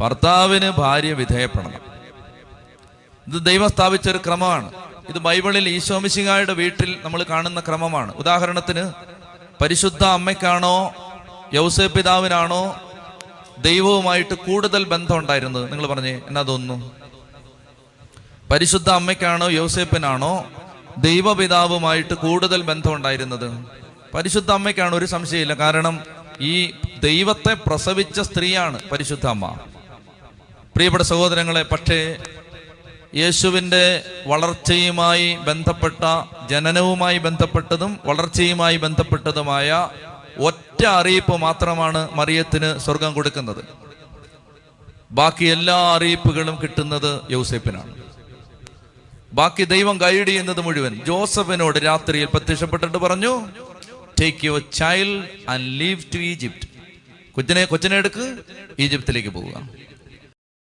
ഭർത്താവിന് ഭാര്യ വിധേയപ്പെടണം. ഇത് ദൈവം സ്ഥാപിച്ചൊരു ക്രമമാണ്. ഇത് ബൈബിളിൽ ഈശോമിശിഹായുടെ വീട്ടിൽ നമ്മൾ കാണുന്ന ക്രമമാണ്. ഉദാഹരണത്തിന്, പരിശുദ്ധ അമ്മയ്ക്കാണോ യൗസേപ്പ് പിതാവിനാണോ ദൈവവുമായിട്ട് കൂടുതൽ ബന്ധം ഉണ്ടായിരുന്നത്? നിങ്ങൾ പറഞ്ഞേ, എന്നാ തോന്നുന്നു? പരിശുദ്ധ അമ്മയ്ക്കാണോ യൗസേപ്പിനാണോ ദൈവപിതാവുമായിട്ട് കൂടുതൽ ബന്ധം ഉണ്ടായിരുന്നത്? പരിശുദ്ധ അമ്മയ്ക്കാണ്, ഒരു സംശയമില്ല. കാരണം ഈ ദൈവത്തെ പ്രസവിച്ച സ്ത്രീയാണ് പരിശുദ്ധ അമ്മ. പ്രിയപ്പെട്ട സഹോദരങ്ങളെ, പക്ഷേ യേശുവിൻ്റെ വളർച്ചയുമായി ബന്ധപ്പെട്ട, ജനനവുമായി ബന്ധപ്പെട്ടതും വളർച്ചയുമായി ബന്ധപ്പെട്ടതുമായ ഒറ്റ അറിയിപ്പ് മാത്രമാണ് മറിയത്തിന് സ്വർഗം കൊടുക്കുന്നത്. ബാക്കി എല്ലാ അറിയിപ്പുകളും കിട്ടുന്നത് യൗസേപ്പിനാണ്. ബാക്കി ദൈവം ഗൈഡ് ചെയ്യുന്നത് മുഴുവൻ ജോസഫിനോട് രാത്രിയിൽ പ്രത്യക്ഷപ്പെട്ടിട്ട് പറഞ്ഞു, take your child and leave to Egypt. കൊച്ചിനെ എടുക്ക്, ഈജിപ്തിലേക്ക് പോവുക.